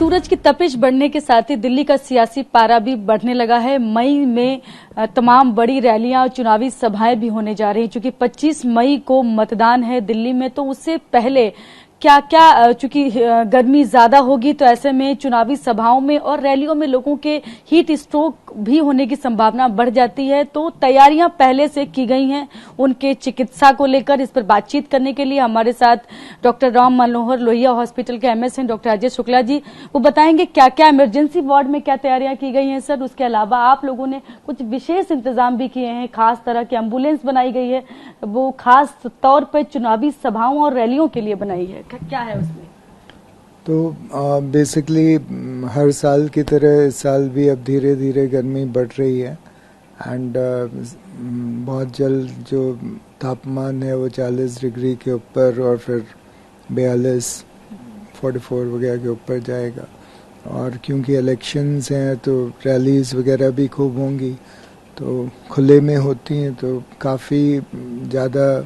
सूरज की तपिश बढ़ने के साथ ही दिल्ली का सियासी पारा भी बढ़ने लगा है। मई में तमाम बड़ी रैलियां और चुनावी सभाएं भी होने जा रही हैं। चूंकि 25 मई को मतदान है दिल्ली में, तो उससे पहले क्या क्या, चूंकि गर्मी ज्यादा होगी तो ऐसे में चुनावी सभाओं में और रैलियों में लोगों के हीट स्ट्रोक भी होने की संभावना बढ़ जाती है। तो तैयारियां पहले से की गई हैं उनके चिकित्सा को लेकर। इस पर बातचीत करने के लिए हमारे साथ डॉक्टर राम मनोहर लोहिया हॉस्पिटल के एमएस हैं डॉक्टर अजय शुक्ला जी। वो बताएंगे क्या क्या इमरजेंसी वार्ड में क्या तैयारियां की गई हैं सर। उसके अलावा आप लोगों ने कुछ विशेष इंतजाम भी किए हैं, खास तरह की एम्बुलेंस बनाई गई है, वो खास तौर पर चुनावी सभाओं और रैलियों के लिए बनाई है, क्या है उसमें? तो बेसिकली हर साल की तरह इस साल भी अब धीरे धीरे गर्मी बढ़ रही है एंड बहुत जल्द जो तापमान है वो 40 डिग्री के ऊपर और फिर 42, 44 वगैरह के ऊपर जाएगा। और क्योंकि इलेक्शंस हैं तो रैलीज वगैरह भी खूब होंगी, तो खुले में होती हैं, तो काफ़ी ज़्यादा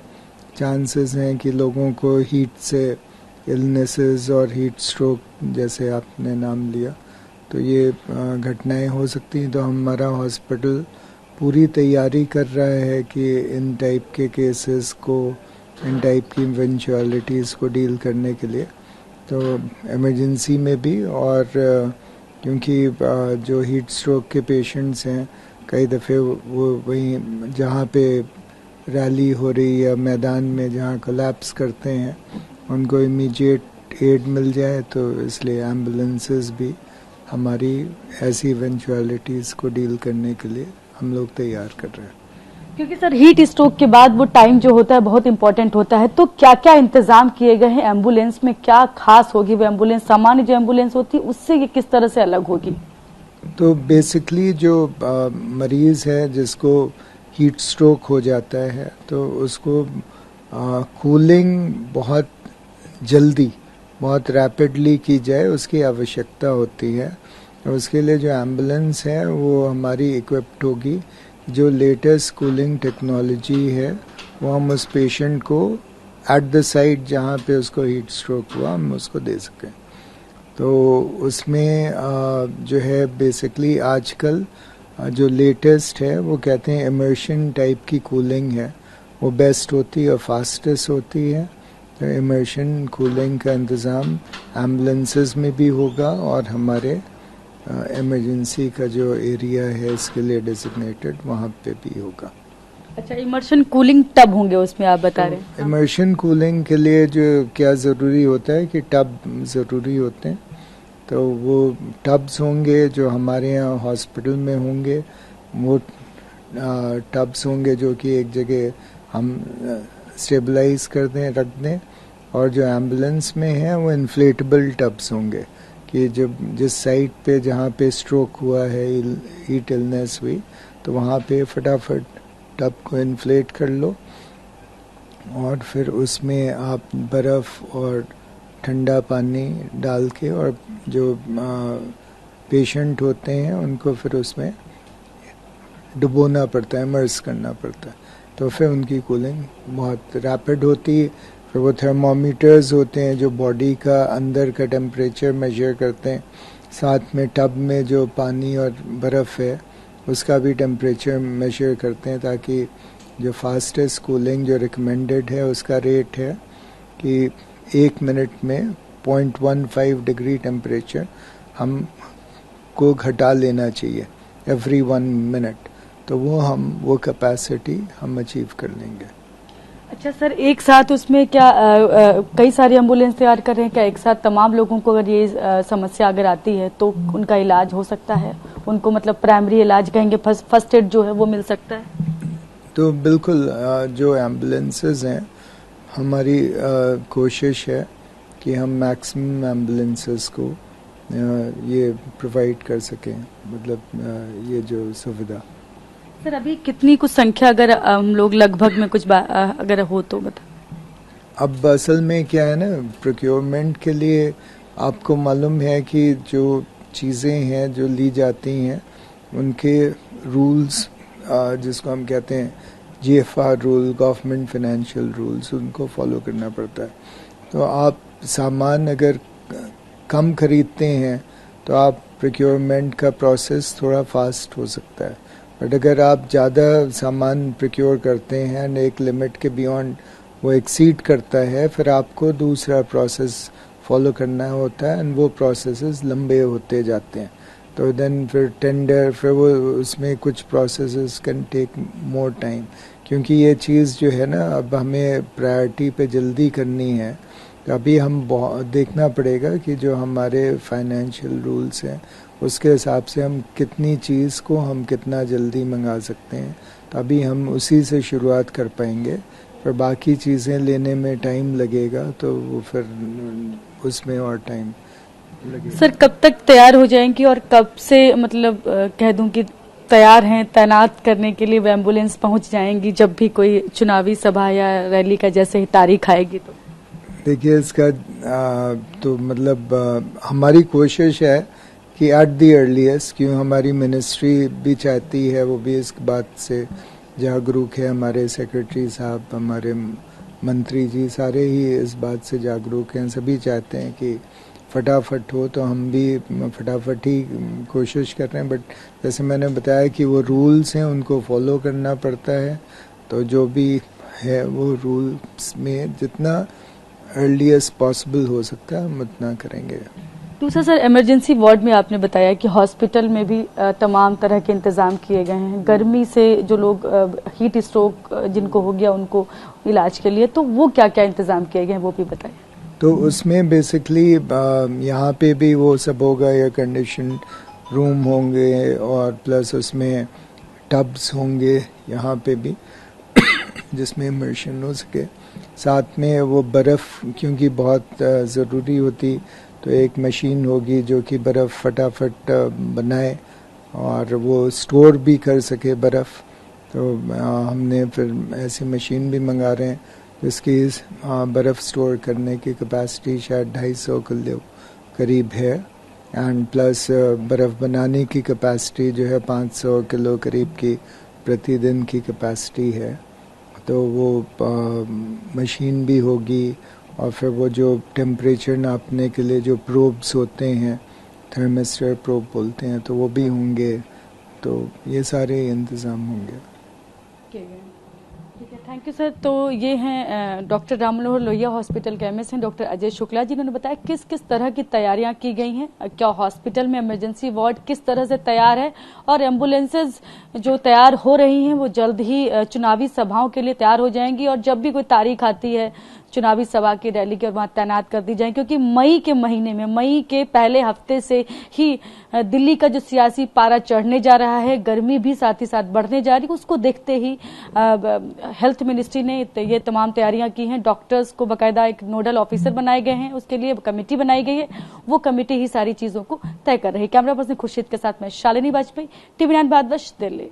चांसेस हैं कि लोगों को हीट से इलनेसेस और हीट स्ट्रोक जैसे आपने नाम लिया, तो ये घटनाएं हो सकती हैं। तो हमारा हॉस्पिटल पूरी तैयारी कर रहा है कि इन टाइप के केसेस को, इन टाइप की इवेंचुअलिटीज़ को डील करने के लिए, तो इमरजेंसी में भी। और क्योंकि जो हीट स्ट्रोक के पेशेंट्स हैं, कई दफ़े वो वहीं जहाँ पे रैली हो रही है मैदान में जहाँ कोलैप्स करते हैं, उनको इमीडिएट एड मिल जाए, तो इसलिए एम्बुलेंसेस भी हमारी ऐसी इवेंचुअलिटीज़ को डील करने के लिए हम लोग तैयार कर रहे हैं। क्योंकि सर हीट स्ट्रोक के बाद वो टाइम जो होता है बहुत इंपॉर्टेंट होता है, तो क्या क्या इंतजाम किए गए हैं? एम्बुलेंस में क्या खास होगी वो एम्बुलेंस, सामान्य जो एम्बुलेंस होती है उससे ये किस तरह से अलग होगी? तो बेसिकली जो मरीज है जिसको हीट स्ट्रोक हो जाता है, तो उसको कूलिंग बहुत जल्दी, बहुत रैपिडली की जाए उसकी आवश्यकता होती है। और उसके लिए जो एम्बुलेंस है वो हमारी इक्विप्ड होगी, जो लेटेस्ट कूलिंग टेक्नोलॉजी है वो हम उस पेशेंट को एट द साइट जहाँ पे उसको हीट स्ट्रोक हुआ हम उसको दे सकें। तो उसमें जो है बेसिकली आजकल जो लेटेस्ट है वो कहते हैं इमर्शन टाइप की कूलिंग है, वो बेस्ट होती है और फास्टेस्ट होती है। तो इमर्शन कूलिंग का इंतज़ाम एम्बुलेंसेस में भी होगा और हमारे इमरजेंसी का जो एरिया है इसके लिए डेजिग्नेटेड वहाँ पे भी होगा। अच्छा, इमर्शन कूलिंग टब होंगे उसमें, आप बता रहे हैं? इमर्शन कूलिंग के लिए जो क्या ज़रूरी होता है कि टब ज़रूरी होते हैं, तो वो टब्स होंगे जो हमारे यहाँ हॉस्पिटल में होंगे। वो टब्स होंगे जो कि एक जगह हम स्टेबलाइज कर दें, रख दें। और जो एम्बुलेंस में है वो इन्फ्लेटेबल टब्स होंगे कि जब जिस साइट पे जहाँ पे स्ट्रोक हुआ है, हीट इलनेस हुई, तो वहाँ पे फटाफट टब को इन्फ्लेट कर लो और फिर उसमें आप बर्फ़ और ठंडा पानी डाल के, और जो पेशेंट होते हैं उनको फिर उसमें डुबोना पड़ता है, इमर्स करना पड़ता है, तो फिर उनकी कूलिंग बहुत रैपिड होती है। फिर वो थर्मोमीटर्स होते हैं जो बॉडी का अंदर का टेम्परेचर मेजर करते हैं, साथ में टब में जो पानी और बर्फ़ है उसका भी टेम्परेचर मेजर करते हैं, ताकि जो फास्टेस्ट कूलिंग जो रिकमेंडेड है उसका रेट है कि 1 मिनट में 0.15 डिग्री टेम्परेचर हम को घटा लेना चाहिए एवरी 1 मिनट, तो वो कैपेसिटी हम अचीव कर लेंगे। अच्छा सर, एक साथ उसमें क्या कई सारी एम्बुलेंस तैयार कर रहे हैं क्या? एक साथ तमाम लोगों को अगर ये समस्या अगर आती है तो उनका इलाज हो सकता है? उनको मतलब प्राइमरी इलाज कहेंगे, फर्स्ट एड जो है वो मिल सकता है? तो बिल्कुल, जो एम्बुलेंसेज हैं हमारी कोशिश है कि हम मैक्सिमम एम्बुलेंसेस को ये प्रोवाइड कर सकें, मतलब ये जो सुविधा। सर अभी कितनी कुछ संख्या अगर हम लोग लगभग में कुछ अगर हो तो बता। अब असल में क्या है ना, प्रोक्योरमेंट के लिए आपको मालूम है कि जो चीज़ें हैं जो ली जाती हैं उनके रूल्स, जिसको हम कहते हैं GFR rule, government financial rules, उनको फॉलो करना पड़ता है। तो आप सामान अगर कम खरीदते हैं तो आप प्रोक्योरमेंट का प्रोसेस थोड़ा फास्ट हो सकता है। बट अगर आप ज़्यादा सामान प्रोक्योर करते हैं एंड एक लिमिट के बियॉन्ड वो एक्सीड करता है, फिर आपको दूसरा प्रोसेस फॉलो करना होता है एंड वो प्रोसेसेस लंबे होते जाते हैं। तो देन फिर टेंडर, फिर वो उसमें कुछ processes can take more time, क्योंकि ये चीज़ जो है ना, अब हमें प्रायोरिटी पे जल्दी करनी है। तो अभी हम देखना पड़ेगा कि जो हमारे फाइनेंशियल रूल्स हैं उसके हिसाब से हम कितनी चीज़ को हम कितना जल्दी मंगा सकते हैं। तो अभी हम उसी से शुरुआत कर पाएंगे, पर बाकी चीज़ें लेने में टाइम लगेगा, तो वो फिर उसमें और टाइम लगेगा। सर कब तक तैयार हो जाएंगी और कब से मतलब कह दूं कि तैयार हैं तैनात करने के लिए वो एम्बुलेंस पहुंच जाएंगी जब भी कोई चुनावी सभा या रैली का जैसे ही तारीख आएगी? तो देखिए इसका तो मतलब हमारी कोशिश है कि एट द अर्लीस्ट, क्यों हमारी मिनिस्ट्री भी चाहती है, वो भी इस बात से जागरूक है, हमारे सेक्रेटरी साहब, हमारे मंत्री जी सारे ही इस बात से जागरूक हैं। सभी चाहते हैं कि फटाफट हो, तो हम भी फटाफट ही कोशिश कर रहे हैं। बट जैसे मैंने बताया कि वो रूल्स हैं, उनको फॉलो करना पड़ता है। तो जो भी है वो रूल्स में जितना अर्लीस्ट पॉसिबल हो सकता है हम उतना करेंगे। दूसरा सर, इमरजेंसी वार्ड में आपने बताया कि हॉस्पिटल में भी तमाम तरह के इंतजाम किए गए हैं। गर्मी से जो लोग हीट स्ट्रोक जिनको हो गया उनको इलाज के लिए, तो वो क्या क्या इंतजाम किए गए हैं वो भी बताएं। तो उसमें बेसिकली यहाँ पे भी वो सब होगा, एयर कंडीशन रूम होंगे और प्लस उसमें टब्स होंगे यहाँ पे भी जिसमें इमर्शन हो सके। साथ में वो बर्फ़ क्योंकि बहुत ज़रूरी होती, तो एक मशीन होगी जो कि बर्फ़ फटाफट बनाए और वो स्टोर भी कर सके बर्फ़। तो हमने फिर ऐसी मशीन भी मंगा रहे हैं जिसकी बर्फ़ स्टोर करने की कैपेसिटी शायद 250 किलो करीब है, एंड प्लस बर्फ़ बनाने की कैपेसिटी जो है 500 किलो करीब की प्रतिदिन की कैपेसिटी है। तो वो मशीन भी होगी और फिर वो जो टेम्परेचर नापने के लिए जो प्रोब्स होते हैं, थर्मिस्टर प्रोब बोलते हैं, तो वो भी होंगे। तो ये सारे इंतज़ाम होंगे। ठीक है, थैंक यू सर। तो ये हैं डॉक्टर राम मनोहर लोहिया हॉस्पिटल के एमएस हैं डॉक्टर अजय शुक्ला, जिन्होंने बताया किस किस तरह की तैयारियां की गई हैं, क्या हॉस्पिटल में इमरजेंसी वार्ड किस तरह से तैयार है और एम्बुलेंसेज जो तैयार हो रही हैं वो जल्द ही चुनावी सभाओं के लिए तैयार हो जाएंगी और जब भी कोई तारीख आती है चुनावी सभा की रैली के वहां तैनात कर दी जाए, क्योंकि मई के महीने में, मई के पहले हफ्ते से ही दिल्ली का जो सियासी पारा चढ़ने जा रहा है, गर्मी भी साथ ही साथ बढ़ने जा रही है, उसको देखते ही हेल्थ मिनिस्ट्री ने ये तमाम तैयारियां की हैं। डॉक्टर्स को बाकायदा एक नोडल ऑफिसर बनाए गए हैं, उसके लिए कमेटी बनाई गई है, वो कमेटी ही सारी चीजों को तय कर रही है। कैमरा पर्सन खुर्शीद के साथ मैं शालिनी वाजपेयी, TV9 भारतवर्ष, दिल्ली।